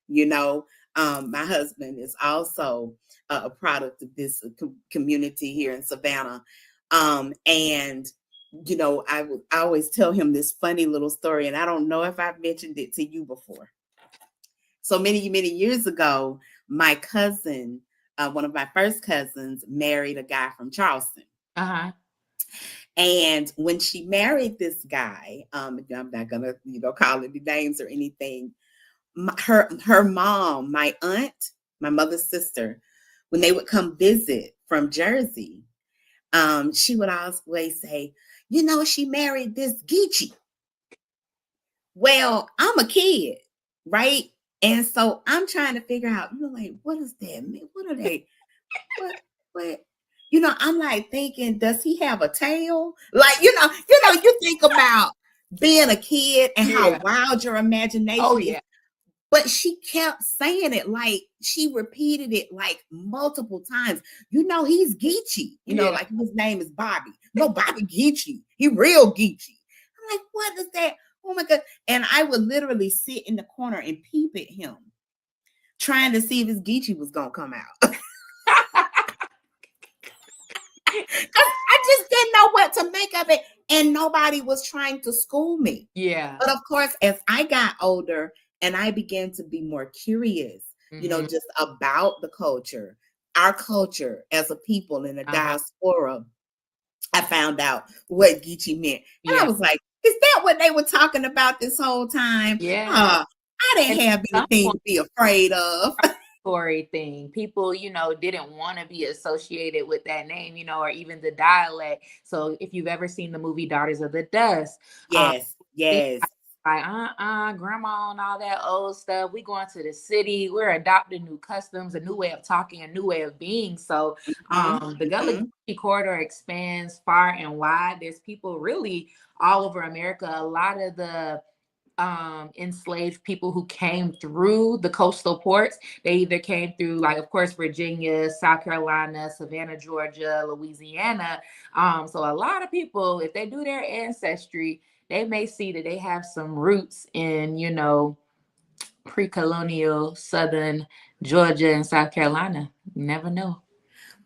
My husband is also a product of this community here in Savannah. And I always tell him this funny little story, and I don't know if I've mentioned it to you before. So many years ago, my cousin, one of my first cousins, married a guy from Charleston. And when she married this guy, I'm not gonna call any names or anything. Her mom, my aunt, my mother's sister, when they would come visit from Jersey, she would always say, she married this Geechee. Well, I'm a kid, right? And so I'm trying to figure out, like, what does that mean? What are they? What? I'm like thinking, does he have a tail? Like, you think about being a kid and how wild your imagination is. But she kept saying it, like she repeated it like multiple times. He's Geechee. Like his name is Bobby. No, Bobby Geechee. He real Geechee. I'm like, what is that? Oh my God. And I would literally sit in the corner and peep at him, trying to see if his Geechee was gonna come out. I just didn't know what to make of it. And nobody was trying to school me. Yeah. But of course, as I got older and I began to be more curious, just about the culture, our culture as a people in the diaspora, I found out what Geechee meant. And I was like, is that what they were talking about this whole time? Yeah. I didn't have anything to be afraid of. Story thing. People, didn't want to be associated with that name, or even the dialect. So if you've ever seen the movie Daughters of the Dust, yes. Like, grandma and all that old stuff. We going to the city. We're adopting new customs, a new way of talking, a new way of being. So the Gullah Geechee corridor expands far and wide. There's people really all over America. A lot of the enslaved people who came through the coastal ports, they either came through, like, of course, Virginia, South Carolina, Savannah, Georgia, Louisiana. So a lot of people, if they do their ancestry, they may see that they have some roots in, pre-colonial Southern Georgia and South Carolina. You never know.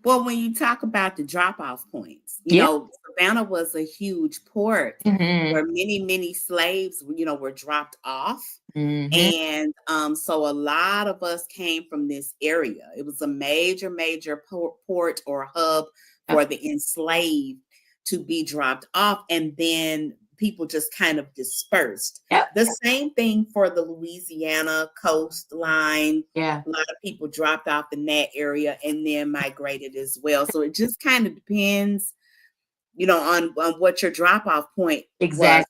Well, when you talk about the drop-off points, Savannah was a huge port where many slaves, were dropped off. And so a lot of us came from this area. It was a major port or hub for the enslaved to be dropped off. And then people just kind of dispersed. The same thing for the Louisiana coastline. Yeah. A lot of people dropped off in that area and then migrated as well. So it just kind of depends, on what your drop-off point was.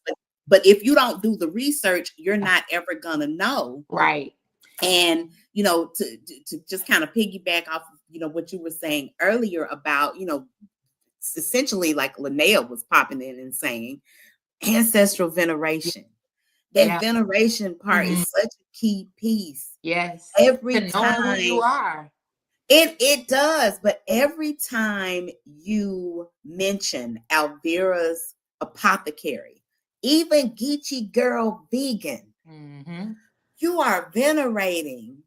But if you don't do the research, you're not ever gonna know. Right. And to just kind of piggyback off what you were saying earlier about, essentially like Linnea was popping in and saying, ancestral veneration. That veneration part is such a key piece. Yes. Every to time know who you are. It does, but every time you mention Alvera's Apothecary, even Geechee Girl Vegan, you are venerating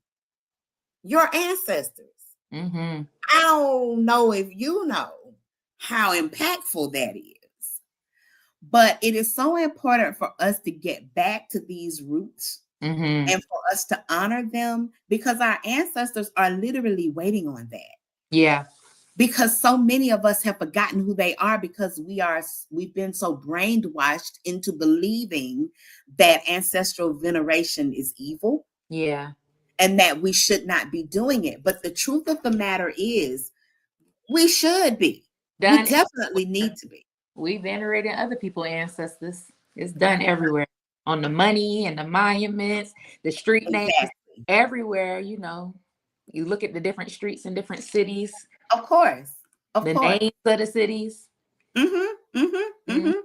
your ancestors. I don't know if you know how impactful that is. But it is so important for us to get back to these roots and for us to honor them, because our ancestors are literally waiting on that. Yeah. because so many of us have forgotten who they are because we've been so brainwashed into believing that ancestral veneration is evil. Yeah. And that we should not be doing it. But the truth of the matter is, we should be. We Done definitely everywhere. need to be. We venerating other people's ancestors. It's done everywhere. On the money and the monuments, the street names, Exactly. everywhere, you know. You look at the different streets in different cities, Of course. Of the course. names of the cities. Mm-hmm. Mm-hmm. Mm, Mm-hmm.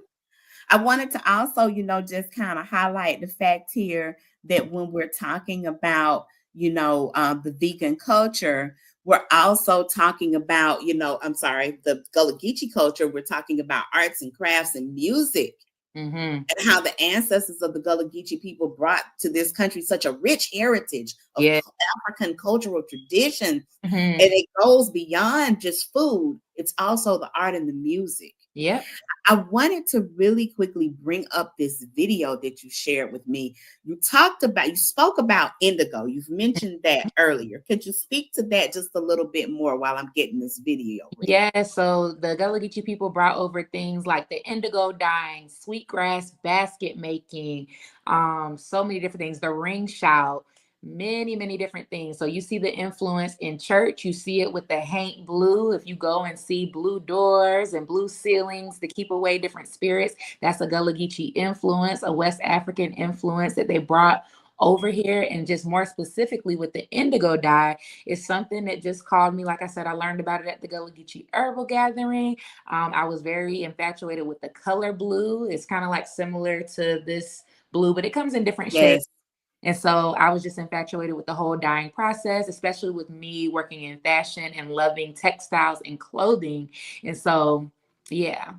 I wanted to also, just kind of highlight the fact here that when we're talking about, the vegan culture, we're also talking about, I'm sorry, the Gullah Geechee culture. We're talking about arts and crafts and music mm-hmm. and how the ancestors of the Gullah Geechee people brought to this country such a rich heritage of Yeah. African cultural traditions. Mm-hmm. And it goes beyond just food. It's also the art and the music. Yep. I wanted to really quickly bring up this video that you shared with me. You spoke about indigo. You've mentioned that earlier. Could you speak to that just a little bit more while I'm getting this video ready? Yeah, so the Gullah Geechee people brought over things like the indigo dyeing, sweetgrass basket making, so many different things, the ring shout, many different things. So you see the influence in church, you see it with the haint blue. If you go and see blue doors and blue ceilings to keep away different spirits, that's a Gullah Geechee influence, a West African influence that they brought over here. And just more specifically with the indigo dye, it's something that just called me. Like I said, I learned about it at the Gullah Geechee Herbal Gathering. I was very infatuated with the color blue. It's kind of like similar to this blue, but it comes in different shades. Yes. And so I was just infatuated with the whole dyeing process, especially with me working in fashion and loving textiles and clothing. And so, yeah,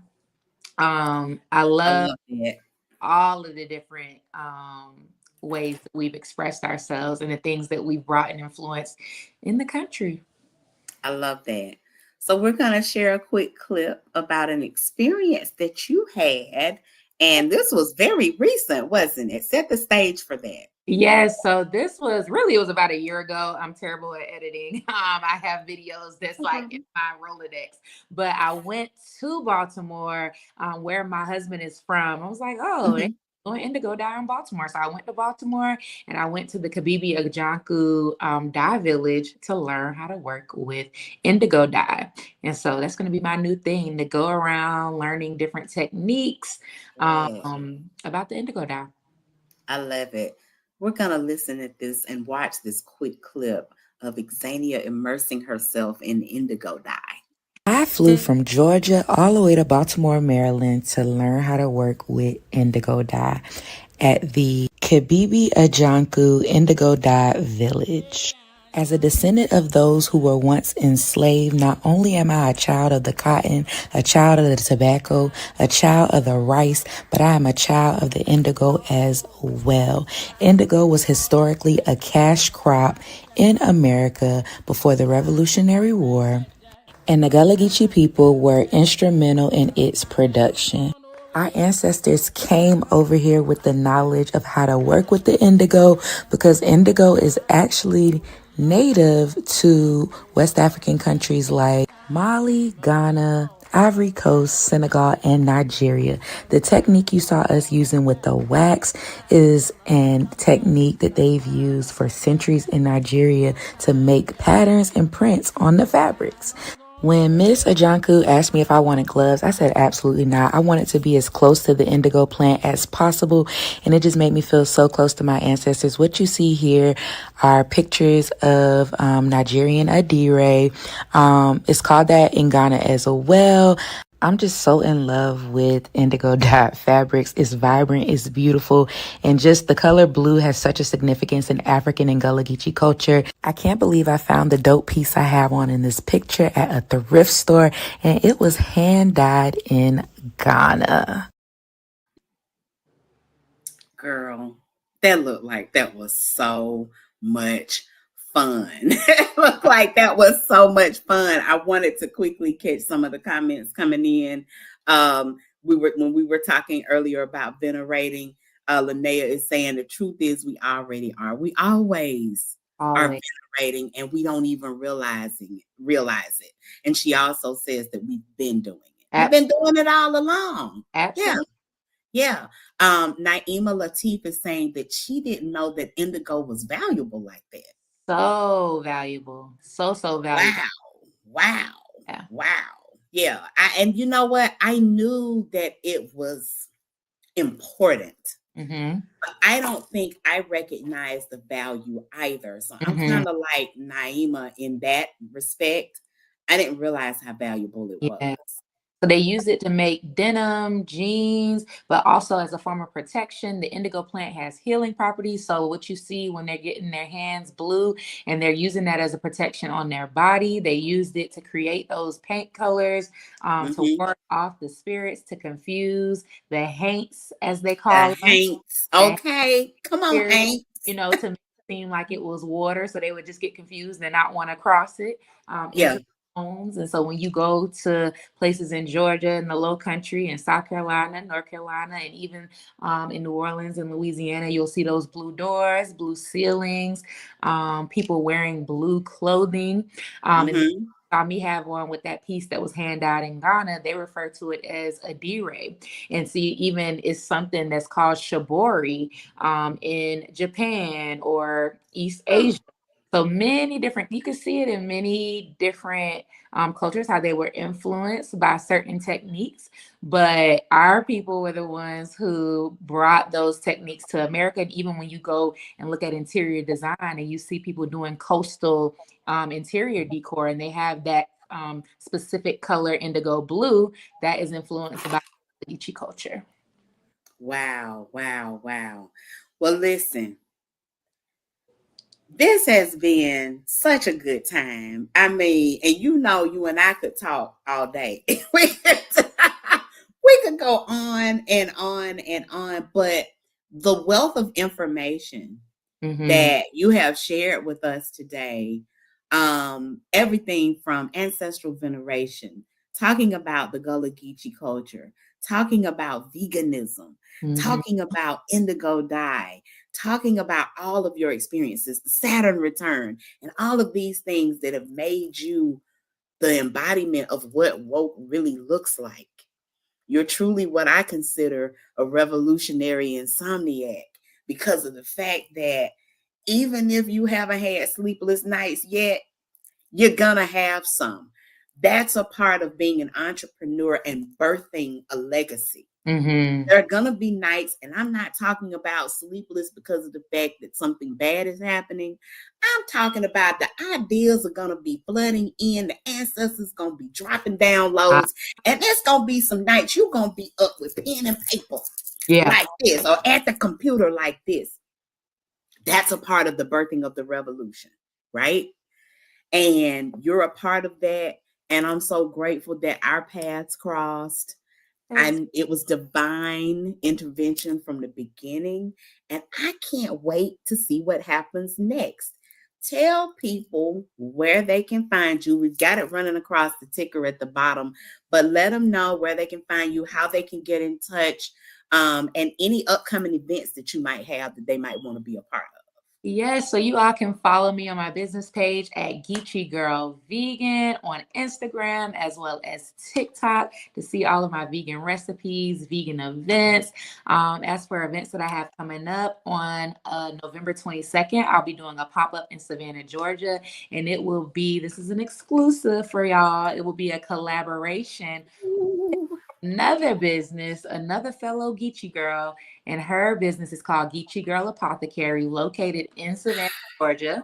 I I love love it. all of the different ways that we've expressed ourselves and the things that we've brought and influenced in the country. I love that. So we're going to share a quick clip about an experience that you had. And this was very recent, wasn't it? Set the stage for that. Yes, so this was really, it was about a year ago. I'm terrible at editing. I have videos that's like in my Rolodex, but I went to Baltimore, where my husband is from. I was like, oh, they Mhm. doing indigo dye in Baltimore. So I went to Baltimore and I went to the Kabibi Ajanku dye village to learn how to work with indigo dye. And so that's going to be my new thing, to go around learning different techniques Yeah, about the indigo dye. I love it. We're going to listen at this and watch this quick clip of Xania immersing herself in indigo dye. I flew from Georgia all the way to Baltimore, Maryland to learn how to work with indigo dye at the Kabibi Ajanku Indigo Dye Village. As a descendant of those who were once enslaved, not only am I a child of the cotton, a child of the tobacco, a child of the rice, but I am a child of the indigo as well. Indigo was historically a cash crop in America before the Revolutionary War, and the Gullah Geechee people were instrumental in its production. Our ancestors came over here with the knowledge of how to work with the indigo, because indigo is actually native to West African countries like Mali, Ghana, Ivory Coast, Senegal, and Nigeria. The technique you saw us using with the wax is a technique that they've used for centuries in Nigeria to make patterns and prints on the fabrics. When Miss Ajanku asked me if I wanted gloves, I said absolutely not. I wanted to be as close to the indigo plant as possible, and it just made me feel so close to my ancestors. What you see here are pictures of Nigerian Adire. It's called that in Ghana as well. I'm just so in love with indigo dye fabrics. It's vibrant, it's beautiful, and just the color blue has such a significance in African and Gullah Geechee culture. I can't believe I found the dope piece I have on in this picture at a thrift store, and it was hand dyed in Ghana. Girl, that looked like that was so much fun. It looked like that was so much fun. I wanted to quickly catch some of the comments coming in. When we were talking earlier about venerating, Linnea is saying the truth is we already are. We always are Always. venerating, and we don't even realize it. And she also says that we've been doing it. We've been doing it all along. Absolutely. Yeah. Naima Latif is saying that she didn't know that indigo was valuable like that. So valuable. So valuable. Wow. Yeah. Yeah. And you know what? I knew that it was important. Mm-hmm. But I don't think I recognize the value either. So I'm Mm-hmm. kind of like Naima in that respect. I didn't realize how valuable it was. Yeah. So they use it to make denim, jeans, but also as a form of protection. The indigo plant has healing properties. So what you see when they're getting their hands blue and they're using that as a protection on their body, they used it to create those paint colors, to work off the spirits, to confuse the haints, as they call The them. Hanks. Okay. Come on, Spirit, Hank. to make it seem like it was water, so they would just get confused and not want to cross it Yeah. into homes. And so when you go to places in Georgia and the Low Country and South Carolina, North Carolina, and even in New Orleans and Louisiana, you'll see those blue doors, blue ceilings, people wearing blue clothing. And saw me have one with that piece that was hand out in Ghana. They refer to it as a D-ray. And see, even it's something that's called shibori in Japan or East Asia. So many different, you can see it in many different cultures, how they were influenced by certain techniques. But our people were the ones who brought those techniques to America. And even when you go and look at interior design and you see people doing coastal interior decor and they have that specific color indigo blue, that is influenced by the Geechee culture. Wow. Well, listen, this has been such a good time. I mean, and you and I could talk all day. We could go on and on and on, but the wealth of information that you have shared with us today, everything from ancestral veneration, talking about the Gullah Geechee culture, talking about veganism, talking about indigo dye, talking about all of your experiences, the Saturn return, and all of these things that have made you the embodiment of what woke really looks like. You're truly what I consider a revolutionary insomniac because of the fact that even if you haven't had sleepless nights yet, you're gonna have some. That's a part of being an entrepreneur and birthing a legacy. There are gonna be nights, and I'm not talking about sleepless because of the fact that something bad is happening. I'm talking about the ideas are gonna be flooding in, the ancestors gonna be dropping down loads, and there's gonna be some nights you're gonna be up with pen and paper like this, or at the computer like this. That's a part of the birthing of the revolution, right? And you're a part of that. And I'm so grateful that our paths crossed. And it was divine intervention from the beginning. And I can't wait to see what happens next. Tell people where they can find you. We've got it running across the ticker at the bottom, but let them know where they can find you, how they can get in touch, and any upcoming events that you might have that they might want to be a part of. Yes, so you all can follow me on my business page at Geechee Girl Vegan on Instagram as well as TikTok to see all of my vegan recipes, vegan events. As for events that I have coming up on November 22nd, I'll be doing a pop-up in Savannah, Georgia, and it will be, this is an exclusive for y'all, it will be a collaboration. Another business, another fellow Geechee girl, and her business is called Geechee Girl Apothecary, located in Savannah, Georgia.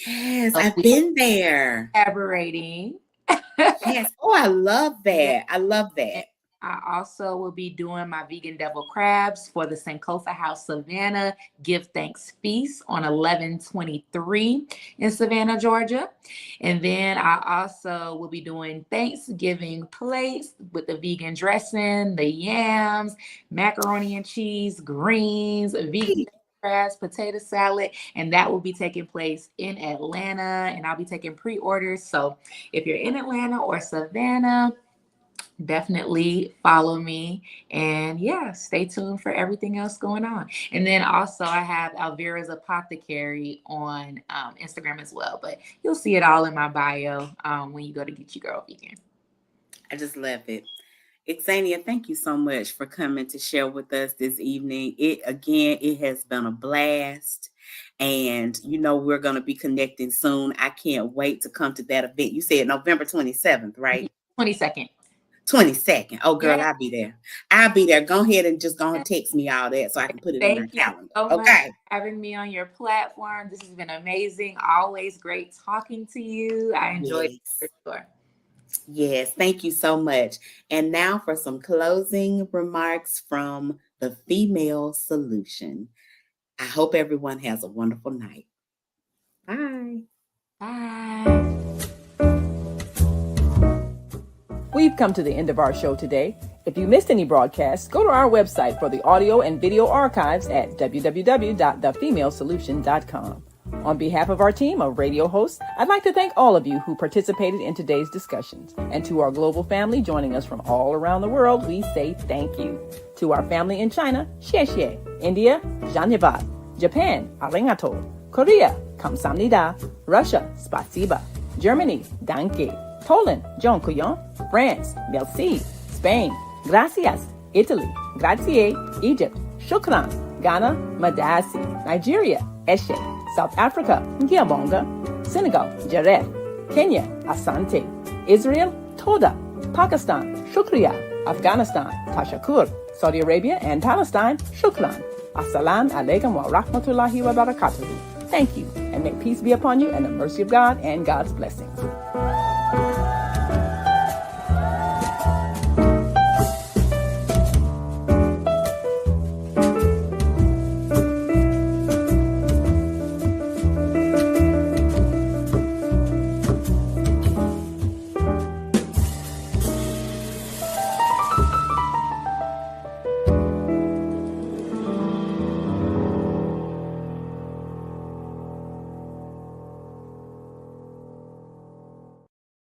Yes, I've been there. Collaborating. Yes. Oh, I love that. I love that. I also will be doing my vegan devil crabs for the Sankofa House Savannah Give Thanks Feast on 11/23 in Savannah, Georgia. And then I also will be doing Thanksgiving plates with the vegan dressing, the yams, macaroni and cheese, greens, vegan crabs, potato salad, and that will be taking place in Atlanta. And I'll be taking pre-orders. So if you're in Atlanta or Savannah, definitely follow me, and yeah, stay tuned for everything else going on. And then also I have Alvera's Apothecary on Instagram as well, but you'll see it all in my bio when you go to Geechee Girl Vegan. I just love it. Xania, thank you so much for coming to share with us this evening. It has been a blast. And we're going to be connecting soon. I can't wait to come to that event. You said November 27th, right? 22nd. 22nd. Oh, girl, Yeah. I'll be there. Go ahead and just go and text me all that so I can put it in my calendar. Thank you so much Okay. for having me on your platform. This has been amazing. Always great talking to you. I enjoyed it for sure. Yes, thank you so much. And now for some closing remarks from the Female Solution. I hope everyone has a wonderful night. Bye. Bye. We've come to the end of our show today. If you missed any broadcasts, go to our website for the audio and video archives at www.thefemalesolution.com. On behalf of our team of radio hosts, I'd like to thank all of you who participated in today's discussions. And to our global family joining us from all around the world, we say thank you. To our family in China, xie xie. India, Dhanyavad. Japan, arigato. Korea, kamsamnida. Russia, spasiba. Germany, danke. Poland, dziękuję. France, merci. Spain, gracias. Italy, grazie. Egypt, shukran. Ghana, madasi. Nigeria, eshe. South Africa, Ngiyabonga. Senegal, Jaref. Kenya, Asante. Israel, Toda. Pakistan, Shukriya. Afghanistan, Tashakur. Saudi Arabia and Palestine, Shukran. Assalamu alaikum wa rahmatullahi wa barakatuhu. Thank you, and may peace be upon you and the mercy of God and God's blessings.